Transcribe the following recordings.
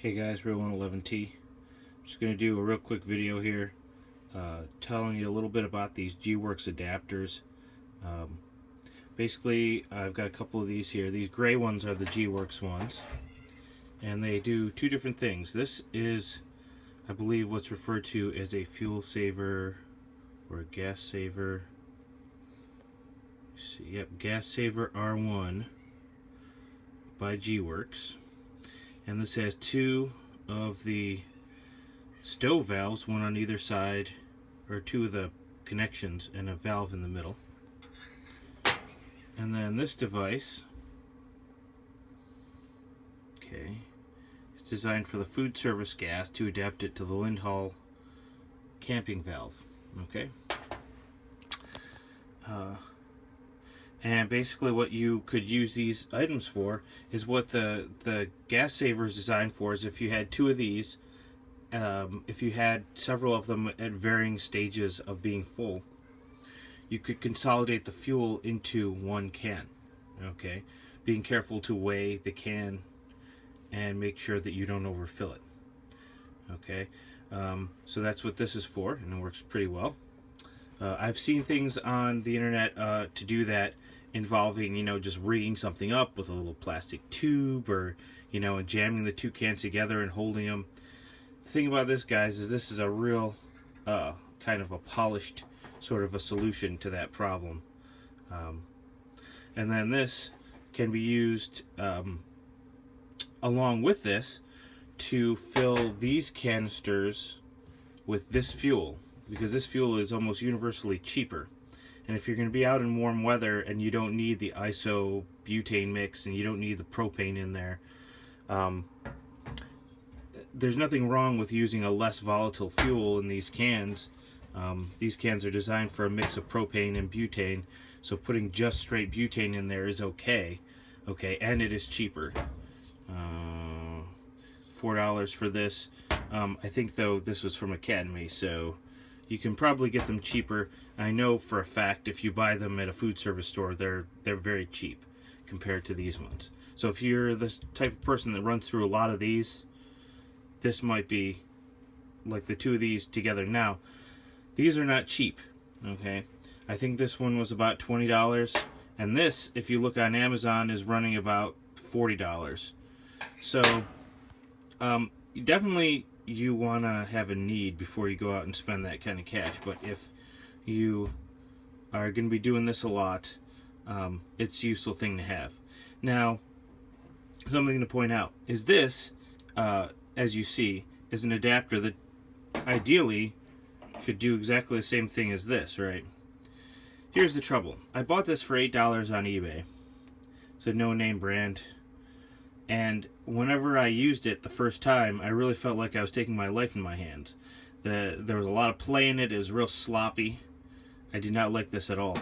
Hey guys, Real111T. Just going to do a real quick video here telling you a little bit about these G-Works adapters. Um, Basically, I've got a couple of these here. These gray ones are the G-Works ones, and they do two different things. This is, I believe, what's referred to as a fuel saver or a gas saver. Let's see, yep, gas saver R1 by G-Works. And this has two of the stove valves, one on either side, or two of the connections, and a valve in the middle. And then this device, okay, is designed for the food service gas to adapt it to the Lindhall camping valve. Okay. And basically what you could use these items for is what the gas saver is designed for, is if you had two of these, if you had several of them at varying stages of being full, you could consolidate the fuel into one can. Okay, being careful to weigh the can and make sure that you don't overfill it. Okay, so that's what this is for, and it works pretty well. I've seen things on the internet to do that, involving, just rigging something up with a little plastic tube, or, and jamming the two cans together and holding them. The thing about this, guys, is this is a real kind of a polished sort of a solution to that problem. And then this can be used along with this to fill these canisters with this fuel, because this fuel is almost universally cheaper. And if you're going to be out in warm weather and you don't need the iso-butane mix and you don't need the propane in there, there's nothing wrong with using a less volatile fuel in these cans. These cans are designed for a mix of propane and butane, so putting just straight butane in there is okay, and it is cheaper. $4 for this. I think, though, this was from Academy, so you can probably get them cheaper. I know for a fact if you buy them at a food service store, they're very cheap compared to these ones. So if you're the type of person that runs through a lot of these, this might be like the two of these together. Now, these are not cheap, okay? I think this one was about $20, and this, if you look on Amazon, is running about $40. So, definitely you want to have a need before you go out and spend that kind of cash. But if you are going to be doing this a lot, it's a useful thing to have. Now, something to point out is this, as you see, is an adapter that ideally should do exactly the same thing as this, right? Here's the trouble. I bought this for $8 on eBay. It's a no-name brand. And whenever I used it the first time, I really felt like I was taking my life in my hands. There was a lot of play in it. It was real sloppy. I did not like this at all.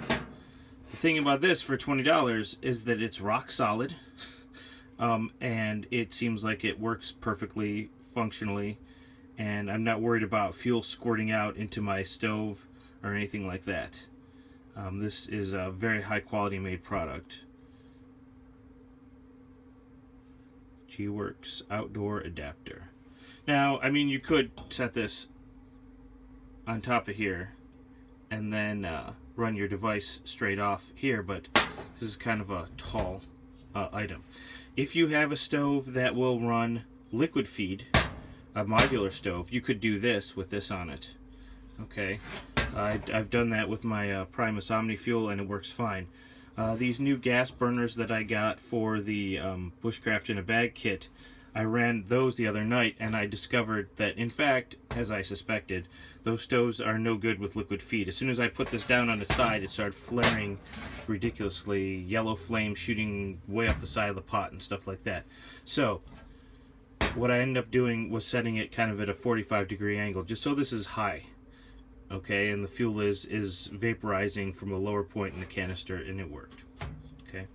The thing about this for $20 is that it's rock solid. And it seems like it works perfectly functionally. And I'm not worried about fuel squirting out into my stove or anything like that. This is a very high quality made product. G-Works outdoor adapter. Now, I mean, you could set this on top of here and then run your device straight off here, but this is kind of a tall item. If you have a stove that will run liquid feed, a modular stove, you could do this with this on it. Okay, I've done that with my Primus Omni Fuel, and it works fine. These new gas burners that I got for the Bushcraft in a Bag kit, I ran those the other night, and I discovered that, in fact, as I suspected, those stoves are no good with liquid feed. As soon as I put this down on the side, it started flaring ridiculously, yellow flame shooting way up the side of the pot and stuff like that. So what I ended up doing was setting it kind of at a 45-degree angle, just so this is high. Okay, and the fuel is vaporizing from a lower point in the canister, and it worked. Okay,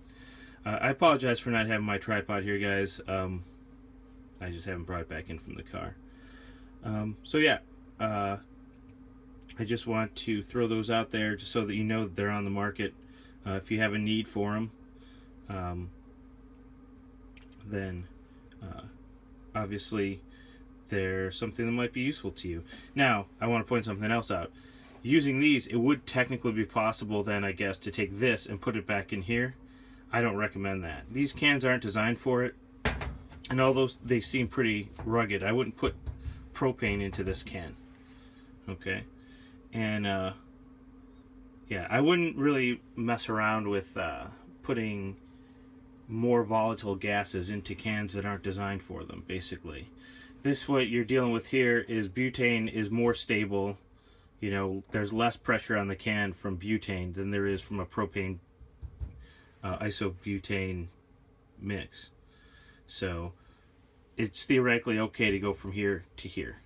I apologize for not having my tripod here, guys. I just haven't brought it back in from the car. So yeah, I just want to throw those out there just so that you know that they're on the market. If you have a need for them, then obviously they're something that might be useful to you. Now, I want to point something else out. Using these, it would technically be possible then, I guess, to take this and put it back in here. I don't recommend that. These cans aren't designed for it, and although they seem pretty rugged, I wouldn't put propane into this can. Okay? And, yeah, I wouldn't really mess around with putting more volatile gases into cans that aren't designed for them, basically. This, what you're dealing with here, is butane is more stable. You know, there's less pressure on the can from butane than there is from a propane isobutane mix. So it's theoretically okay to go from here to here.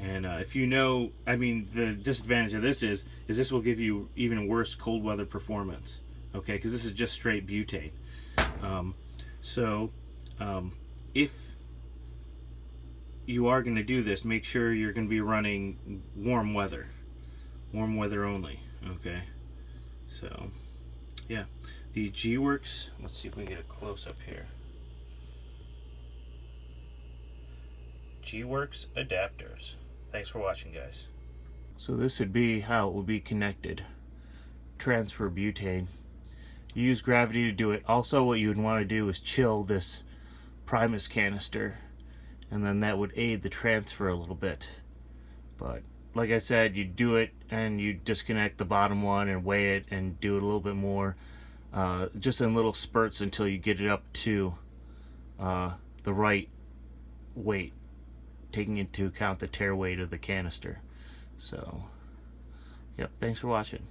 And if you know, I mean, the disadvantage of this is this will give you even worse cold weather performance. Okay, because this is just straight butane. If you are going to do this, make sure you're going to be running warm weather only. Okay, so yeah, the G-Works, let's see if we can get a close-up here. G-Works adapters. Thanks for watching, guys. So this would be how it would be connected. Transfer butane. You use gravity to do it. Also, what you would want to do is chill this Primus canister, and then that would aid the transfer a little bit. But like I said, you do it and you disconnect the bottom one and weigh it and do it a little bit more, just in little spurts until you get it up to the right weight, taking into account the tare weight of the canister. So, yep, thanks for watching.